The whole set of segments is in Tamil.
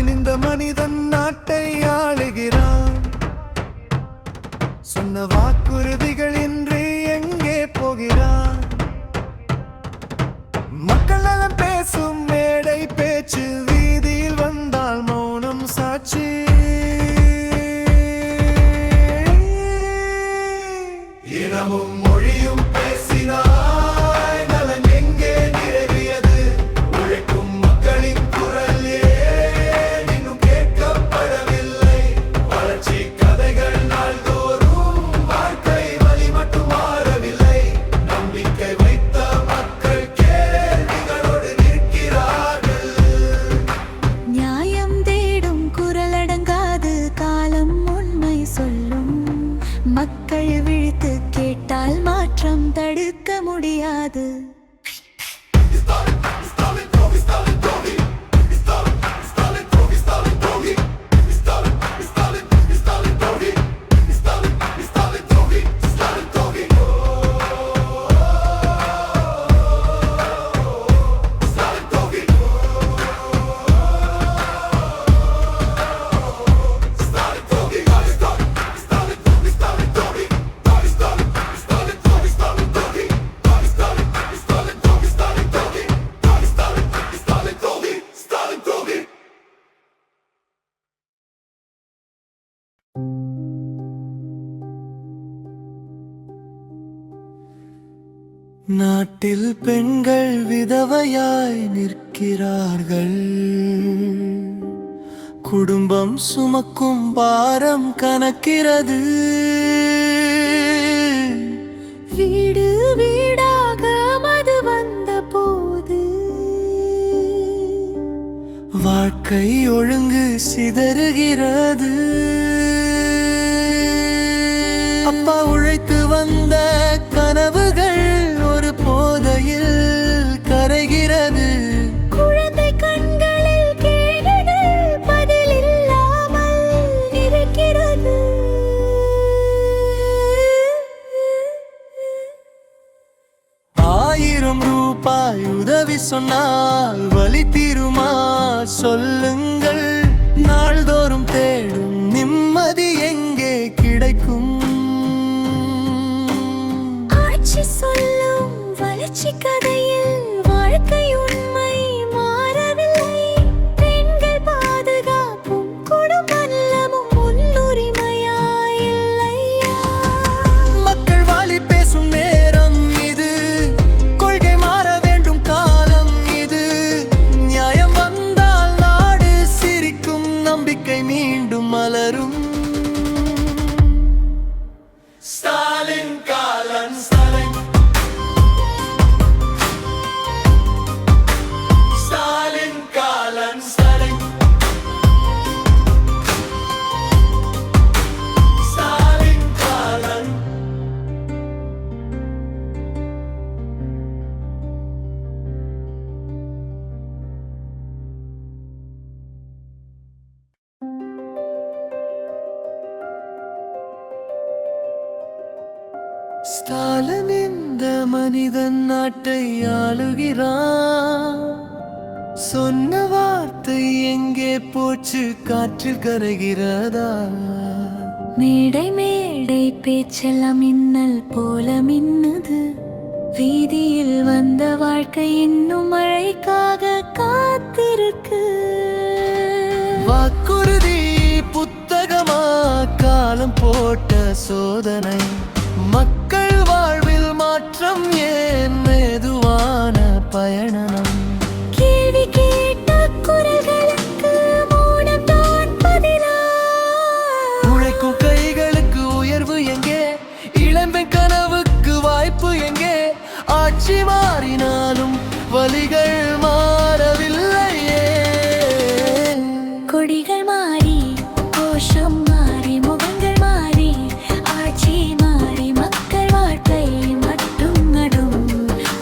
ஸ்டாலின் இந்த மனிதன் நாட்டை ஆளுகிறான். சொன்ன வாக்குறுதிகள் இன்றி எங்கே போகிறான்? மக்கள் நலம் பேசும் மேடை பேச்சு, வீதியில் வந்தால் மௌனம் சாட்சி. இனமும் மொழியும் பேசினாய், நலன் எங்கே நிறைவேறியது? உழைக்கும் மக்களின் குரல் ஏன் இன்னும் கேட்கப்படவில்லை? வளர்ச்சி கதைகள் நாள்தோறும், வாழ்க்கை வழி மட்டும் மாறவில்லை. நம்பிக்கை வைத்த மக்கள் கேள்விகளோடு நிற்கிறார்கள். நியாயம் தேடும் குரல் அடங்காது, காலம் உண்மை சொல்லும். மக்கள் விழித்து கேட்டால் மாற்றம் தடுக்க முடியாது. நாட்டில் பெண்கள் விதவையாய் நிற்கிறார்கள். குடும்பம் சுமக்கும் பாரம் கணக்கிறது. வீடு வீடாக மது வந்த போது, வாழ்க்கை ஒழுங்கு சிதறுகிறது. அப்பா உழைத்து வந்த கனவுகள் ஒரு போதையில் கரைகிறது. குழந்தை கண்களில் கேள்விகள் பதில் இல்லாமல் இருக்கிறது. ரூபாய் உதவி சொன்னால் வலி தீருமா? சொல்லுங்கள். நாள்தோறும் தேடும் நிம்மதி எங்கே கிடைக்கும்? ஆட்சி சொல்லும் வளர்ச்சி கதையில் வாழ்க்கை உண்மை மாறவில்லை. பெண்கள் பாதுகாப்பும் குடும்ப நலமும் முன்னுரிமையா இல்லையா? மக்கள் வாழி பேசும் நேரம் இது, கொள்கை மாற வேண்டும் காலம் இது. நியாயம் வந்தால் நாடு சிரிக்கும், நம்பிக்கை மீண்டும் மலரும். ஸ்டாலின் காலன் ஸ்டாலின், ஸ்டாலின் காலன் ஸ்டாலின், ஸ்டாலின் காலன். ஸ்டாலின் இந்த மனிதன் நாட்டை ஆளுகிறான். சொன்ன வார்த்தை எங்கே போச்சு? காற்றில் கரைகிறதா? மேடை மேடை பேச்செல்லாம் மின்னல் போல மின்னுது. வீதியில் வந்த வாழ்க்கை இன்னும் மழைக்காக காத்திருக்கு. வாக்குறுதி புத்தகமா? காலம் போட்ட சோதனை. மக்கள் வாழ்வில் மாற்றம் ஏன்? மெதுவான பயணம். கேள்வி கேட்ட குரல்களுக்கு மௌனம் தான் பதிலா? உழைக்கும் கைகளுக்கு உயர்வு எங்கே? இளம்பெண் கனவுக்கு வாய்ப்பு எங்கே? ஆட்சி மாறினாலும் வலிகள் மாறவில்லையே. கொடிகள் மாறி, கோஷம் மாறி, முகங்கள் மாறி, ஆட்சி மாறி, மக்கள் வாழ்க்கை மட்டும் நடும்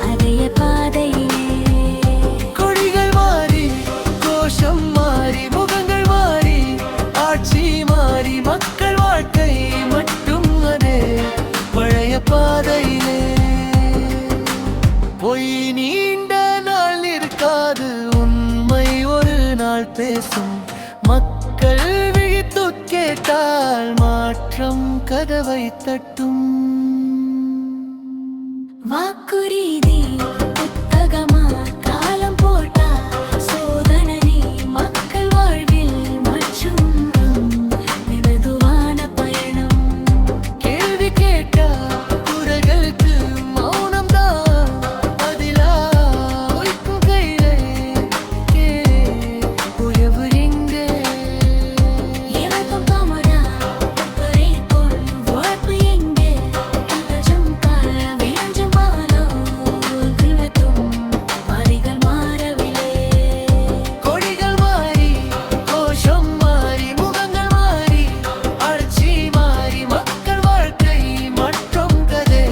அதே பாதையிலே. கொடிகள் மாறி, கோஷம் மாறி, முகங்கள் மாறி, ஆட்சி மாறி, மக்கள் வாழ்க்கை மட்டும் அதே பழைய பாதையிலே. பொய் நீண்ட நாள் இருக்காது, உண்மை ஒரு நாள் பேசும். வந்தால் மாற்றம் கதவை தட்டும். வாக்குறுதி புத்தகமா காலம் போட்டா சோதனை மக்கள் வாழ்வில் மற்றும் மெதுவான பயணம். கேள்வி கேட்டா குரல்களுக்கு மௌனம்தான் பதிலா. உழைக்கும் கையிலே உயர்வு எங்கே? இறக்கும் தாமரா பறிக்கும் வாழ்வு எங்கே? கலஜம் கால வியஞ்சம் பாலோ கிழத்தும் வரிகள் மாறவில்லை. கொடிகள் மாறி கோஷம் மாறி முகங்கள் மாறி ஆட்சி மாறி மக்கள் வாழ்க்கை மற்றும் கதை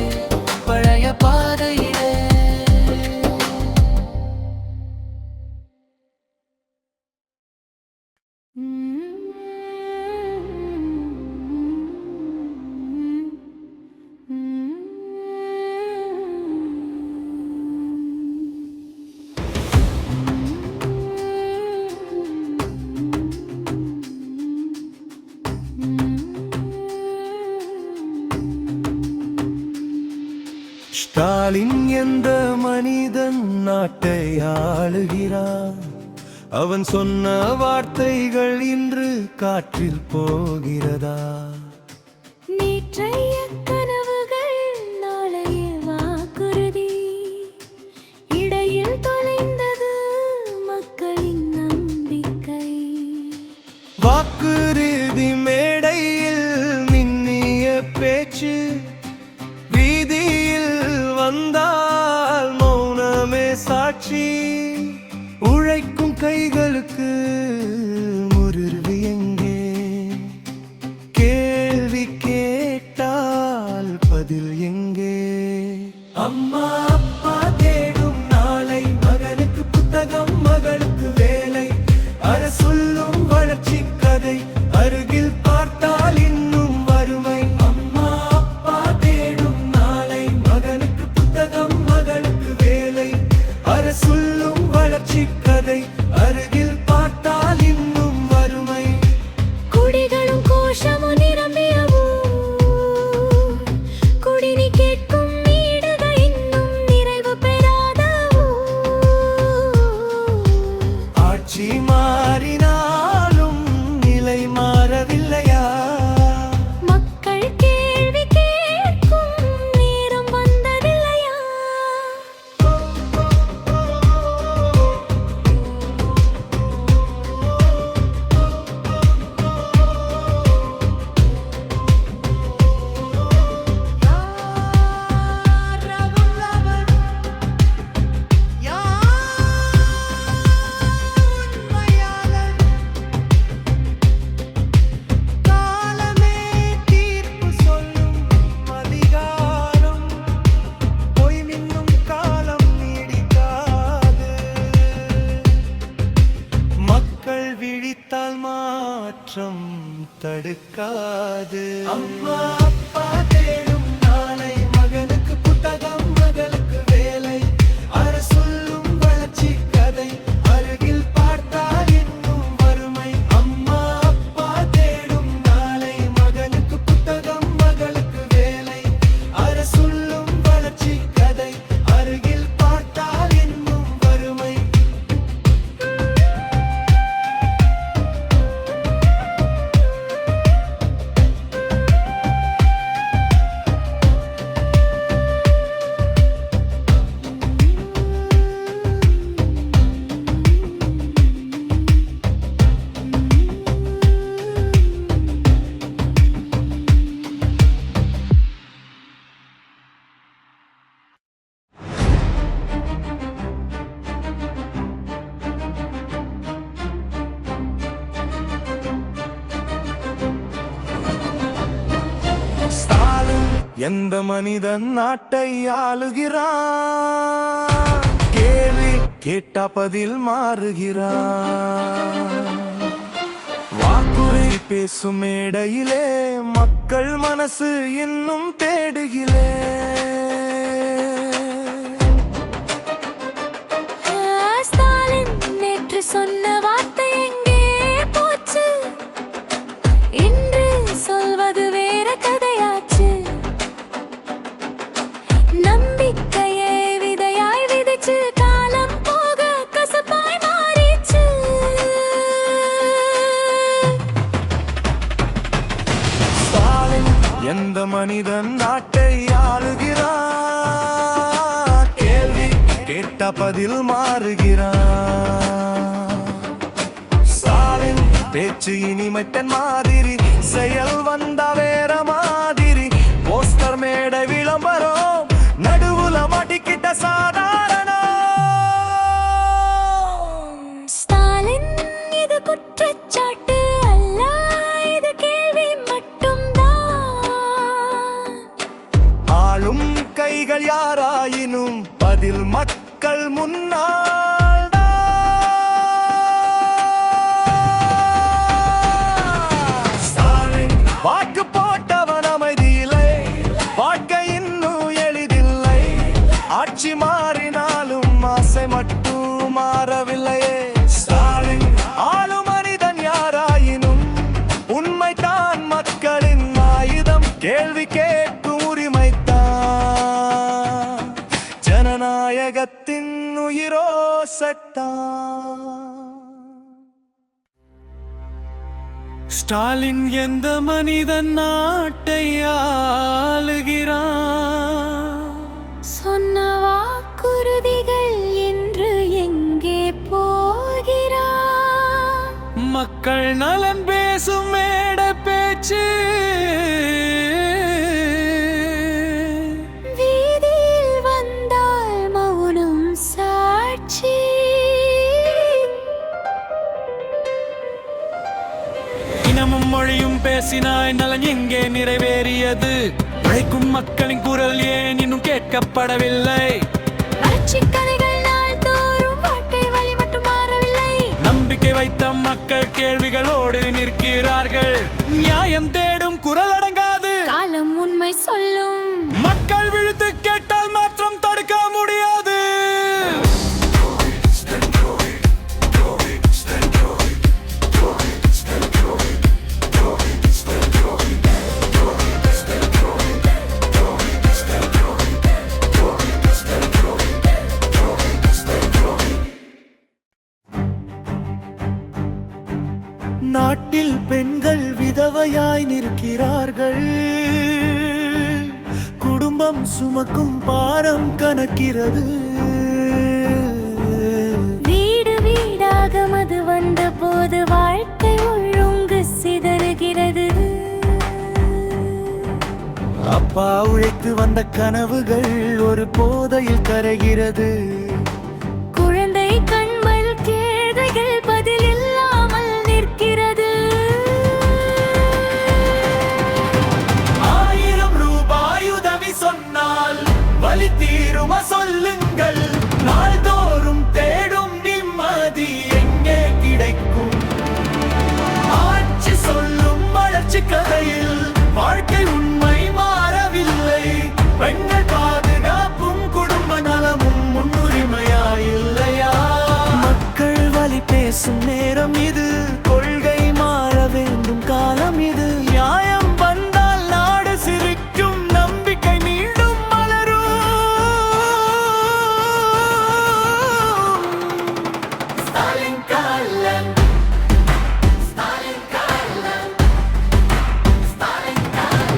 பழைய பாதையிலே. ஸ்டாலின் என்ற மனிதன் நாட்டை ஆளுகிறான். அவன் சொன்ன வார்த்தைகள் இன்று காற்றில் போகிறதா? நேற்றைய கனவுகள் நாளைய வாக்குறுதி. இடையில் தொலைந்தது மக்களின் நம்பிக்கை. வாக்குறுதி மேடையில் மின்னிய பேச்சு, வீதியில் வந்தால் மௌனமே சாட்சி. உழைக்கும் கைகளுக்கு முறிவு எங்கே? கேள்வி கேட்டால் பதில் எங்கே? அம்மா அப்பா தேடும் நாளை, மகனுக்கு புத்தகம் மகளுக்கு வேலை. அரசுள்ளும் வளர்ச்சி கதை அருகில் பார்த்தால் இன்னும் வறுமை. அம்மா அப்பா தேடும் நாளை, மகனுக்கு புத்தகம் மகளுக்கு வேலை. அரசுள்ளும் வளர்ச்சி கதை அருகில் பார்த்தால் இன்னும் வறுமை. குடிகளும் கோஷமும் நிரம்பியவோ குடிநீர் கேட்கும் வீடுகள் இன்னும் நிறைவு பெறாதவோ. ஆட்சி மாறினாலும் நிலை மாறவில்லையா? மக்கள் கேள்வி கேட்கும் நேரம் வந்ததில்லையா? காலமே தீர்ப்பு சொல்லும் அதிகாரம், பொய் மின்னும் காலம் நீடிக்காது. மக்கள் விழித்தால் மாற்றம் தடுக்காது. அம்மா அப்பா தேடும் நாளை, மகனுக்கு புத்தகம் மகளுக்கு வேலை. அரசுள்ளும் வளர்ச்சி கதை அருகில் பார்த்தால் இன்னும் வறுமை. அம்மா அப்பா தேடும் நாளை, மகனுக்கு புத்தகம் மகளுக்கு வேலை. அரசுள்ளும் வளர்ச்சி கதை அருகில் பார்த்தால் இன்னும் வறுமை. ஸ்டாலின் எந்த மனிதன் நாட்டை ஆளுகிறான்? கேள்வி கேட்டா பதில் மாறுகிறான். வாக்குறுதி பேசும் மேடையிலே மக்கள் மனசு இன்னும் தேடுகிலே. ஸ்டாலின் நேற்று சொன்ன வார்த்தை எங்கே போச்சு? இன்று மனிதன் நாட்டை ஆளுகிறான். கேள்வி கேட்ட பதில் மாறுகிறான். ஸ்டாலின் பேச்சு இனிமைத்தன் மாதிரி, செயல் வந்த வேற மாதிரி. போஸ்டர் மேடை விளம்பரம், நடுவுல மாட்டிக்கிட்ட சாதாரணம். ஸ்டாலின் இது குற்றச்சாட்டு அல்ல, இது கேள்வி மட்டும்தான். ஆளும் கைகள் யாராயினும் பதில் மக்கள் முன்னால். வாக்கு போட்டவன் அமைதியில்லை, வாழ்க்கை இன்னும் எளிதில்லை. ஆட்சி மாறினாலும் ஆசை மட்டும் மாறவில்லையே. ஸ்டாலின் ஆளும் மனிதன் யாராயினும் உண்மைதான் மக்களின் ஆயுதம். கேள்வி கேட்கும் உரிமைத்தான் ஜனநாயகத்தின் உயிரோ சட்டம். ஸ்டாலின் எந்த மனிதன் நாட்டை ஆளுகிறான்? சொன்ன வாக்குறுதிகள் என்று எங்கே போகிறான்? மக்கள் நலன் பேசும் மேடை பேச்சு, வீதியில் வந்தால் மௌனம் சாட்சி. இனமும் மொழியும் பேசினாய் நலன் எங்கே நிறைவேறியது? உழைக்கும் மக்களின் குரல் ஏன் இன்னும் கேட்கப்படவில்லை? வளர்ச்சிக் கதைகள் நாள்தோறும், வாழ்க்கை வழி மட்டும் மாறவில்லை. நம்பிக்கை வைத்த மக்கள் கேள்விகளோடு நிற்கிறார்கள். நியாயம் தேடும் குரல் அடங்காது. காலம் உண்மை சொல்லும். மக்கள் விழுத்து கேட்டால் மாற்றம் தடுக்க முடியாது. நாட்டில் பெண்கள் விதவையாய் நிற்கிறார்கள். குடும்பம் சுமக்கும் பாரம் கணக்கிறது. வீடு வீடாக மது வந்த போது வாழ்க்கை ஒழுங்கு சிதறுகிறது. அப்பா உழைத்து வந்த கனவுகள் ஒரு போதையில் கரைகிறது. குழந்தை கண்மல் கேள்விகள் பதில் இல்லாமல் நிற்கிறது. 1000 ரூபாய் உதவி சொன்னால் வலி தீருமா சொல்லுங்கள். நாள்தோறும் தேடும் நிம்மதி எங்கே கிடைக்கும்? ஆட்சி சொல்லும் வளர்ச்சி கதையில் வாழ்க்கை உண்மை மாறவில்லை. பெண்கள் பாதுகாப்பும் குடும்ப நலமும் முன்னுரிமையாயில்லையா? மக்கள் வலி பேசும் நேரம் இது, கொள்கை மாற வேண்டும் காலம் இது. நியாயம் வந்தால் நாடு சிரிக்கும், நம்பிக்கை மீண்டும் மலரும். ஸ்டாலின் காலம், ஸ்டாலின் காலம், ஸ்டாலின் காலம்.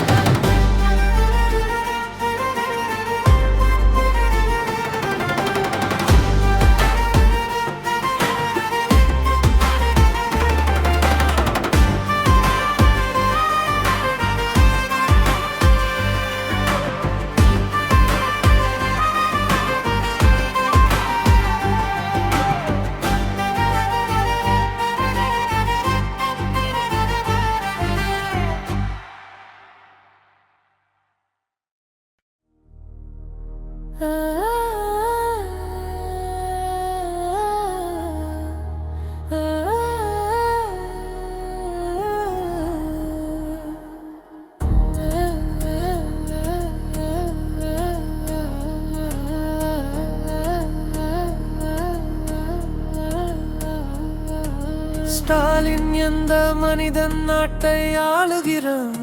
ஸ்டாலின் எந்த மனிதன் நாட்டை ஆளுகிறான்?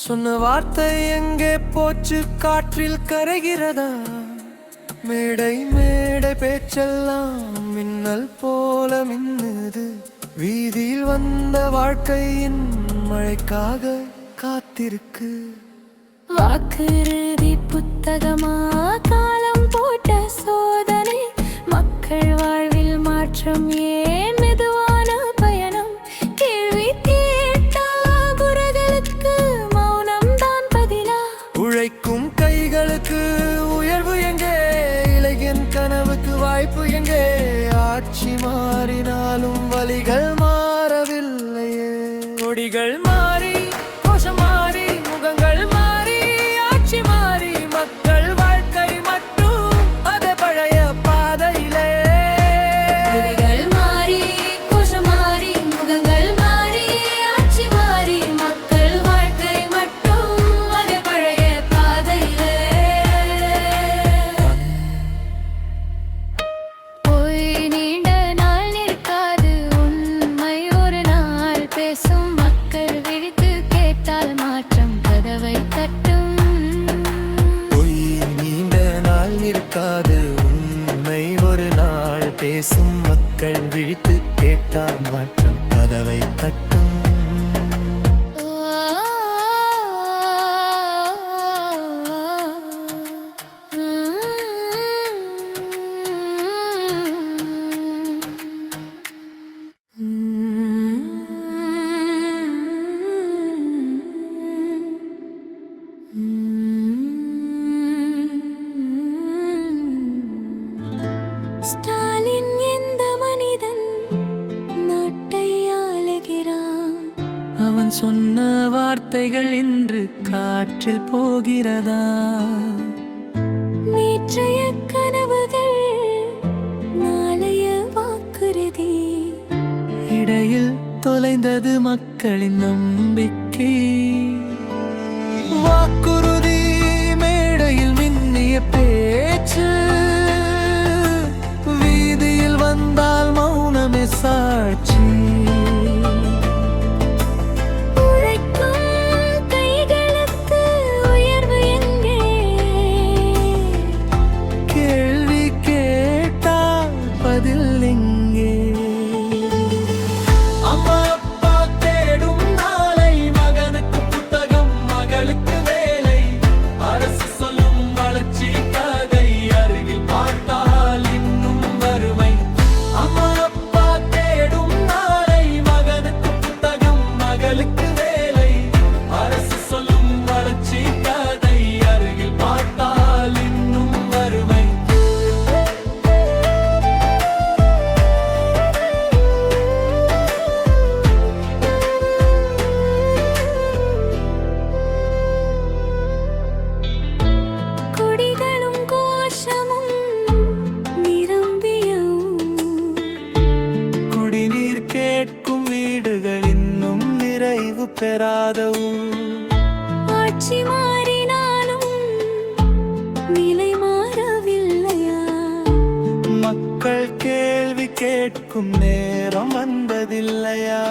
சொன்ன வார்த்தை எங்கே போச்சு, காற்றில் கரைகிறதா? மேடை மேடை பேச்செல்லாம் மின்னல் போல மின்னுது. வீதியில் வந்த வாழ்க்கையின் மழைக்காக காத்திருக்கு. வாக்குறுதி புத்தகமா காலம் போட்ட சோதனை மக்கள் வாழ்வில் மாற்றம் ஏன் மெதுவான பயணம் கேள்வி கேட்டா குரல்களுக்கு மௌனம் தான் பதிலா உழைக்கும் கைகளுக்கு உயர்வு எங்கே இளைஞன் கனவுக்கு வாய்ப்பு எங்கே ஆட்சி மாறினாலும் வழிகள் மாறவில்லையே கொடிகள் மாறி கோஷம் மாறி முகங்கள் மாறி ஆட்சி மாறி மக்கள் வாழ்க்கை மட்டும் அதே பழைய பாதையிலே கொடிகள் மாறி கோஷம் மாறி முகங்கள் மாறி ஆட்சி மாறி மக்கள் வாழ்க்கை மட்டும் அதே பழைய பாதையிலே பொய் நீண்ட நாள் நிற்காது உண்மை ஒரு நாள் பேசும் மக்கள் விழித்து கேட்டால் மாற்றம் கதவை தட்டும் பொய் நீண்ட நாள் இருக்காது உண்மை ஒரு நாள் பேசும் மக்கள் விழித்து கேட்டால் மாற்றம் கதவை தட்டும் ஸ்டாலின் எந்த மனிதன் நாட்டை ஆளுகிறான் அவன் சொன்ன வார்த்தைகள் இன்று காற்றில் போகிறதா நேற்றைய கனவுகள் நாளைய வாக்குறுதி இடையில் தொலைந்தது மக்களின் நம்பிக்கை வாக்குறுதி மேடையில் மின்னிய பேச்சு வீதியில் வந்தால் மௌனமே சாட்சி உழைக்கும் கைகளுக்கு உயர்வு எங்கே கேள்வி கேட்டால் பதில் எங்கே அம்மா அப்பா தேடும் நாளை மகனுக்கு புத்தகம் மகளுக்கு வேலை அரசு சொல்லும் வளர்ச்சி கதை அருகில் பார்த்தால் இன்னும் வறுமை அம்மா அப்பா தேடும் நாளை மகனுக்கு புத்தகம் மகளுக்கு வேலை அரசு சொல்லும் வளர்ச்சி கதை அருகில் பார்த்தால் இன்னும் வறுமை கொடிகளும் கோஷமும் நிரம்பிய குடிநீர் கேட்கும் வீடுகள் இன்னும் நிறைவு பெறாத ஊர். ஆட்சி மாறினாலும் நிலை மாறவில்லையா மக்கள் கேள்வி கேட்கும் நேரம் வந்ததில்லையா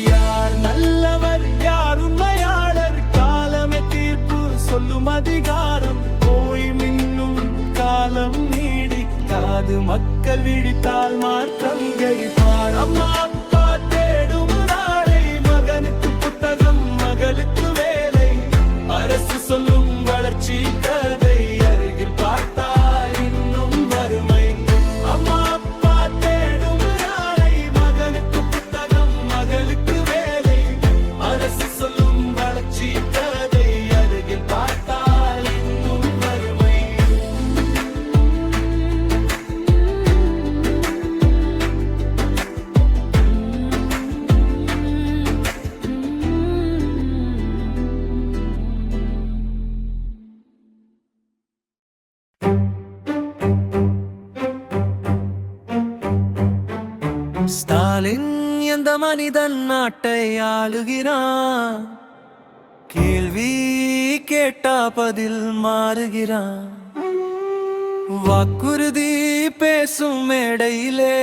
யார் நல்லவர் யார் உண்மையாளர் காலமே தீர்ப்பு சொல்லும் அதிகாரம் போய் மின்னும் காலம் நீடிக்காது மக்கள் விழித்தால் மாற்றங்கள் பார் அம்மா அப்பா தேடும் நாளை மகனுக்கு புத்தகம் மகளுக்கு வேலை அரசு சொல்லும் வளர்ச்சி கதை அருகில் பார்த்தால் இன்னும் வறுமை அம்மா அப்பா தேடும் நாளை மகனுக்கு புத்தகம் மகளுக்கு வேலை அரசு சொல்லும் வளர்ச்சி கதை அருகில் பார்த்தால் இன்னும் வறுமை ஸ்டாலின் எந்த மனிதன் நாட்டை ஆளுகிறான் கேள்வி கேட்டா பதில் மாறுகிறான் வாக்குறுதி பேசும் மேடையிலே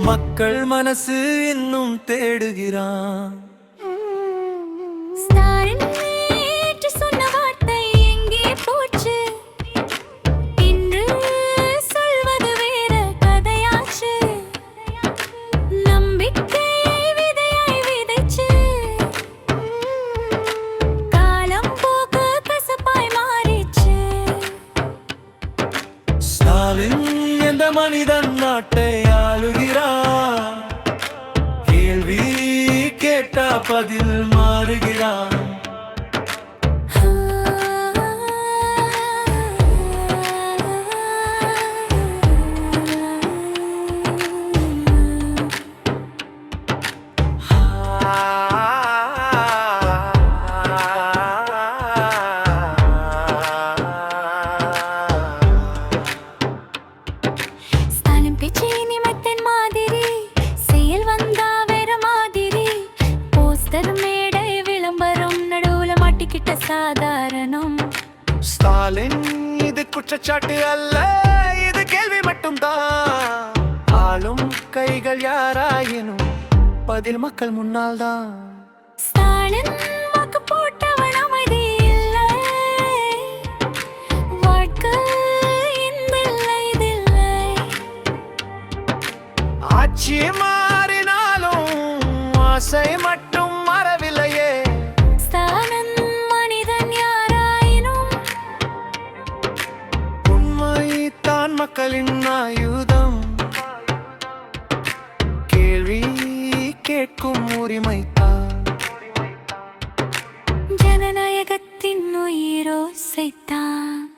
மக்கள் மனசு இன்னும் தேடுகிறான் ஸ்டாலின் நேற்று சொன்ன வார்த்தை எங்கே போச்சு இன்று சொல்வது வேற கதையாச்சு நம்பிக்கை விதையாய் விதைச்சு நாட்டை ஆளுகிறான். கேள்வி கேட்டா பதில் மாறுகிறான். ஸ்டாலின் பேச்சு நிமித்தன் மாதிரி, செயல் வந்தா வேற மாதிரி. போஸ்டர் மேடை விளம்பரம் நடுவுல மாட்டிக்கிட்ட சாதாரணம். ஸ்டாலின் இது குற்றச்சாட்டு அல்ல, இது கேள்வி மட்டும்தான். ஆளும் கைகள் யாராயினும் பதில் மக்கள் முன்னால் தான். ஸ்டாலின் வாக்கு போட்டவன் அமைதி இல்லை. வாழ்க்கை இன்றில்லை இதில்லை. ஆட்சி மாறினாலும் ஆசை மட்டும் மறவில்லையே. ஸ்டாலின் மனிதன் யாராயினும் உண்மை தான் மக்களின் ஆயுதம். கேள்வி கேட்கும் உரிமை தான். ஜனநாயகத்தின் உயிரோசைத்தான்.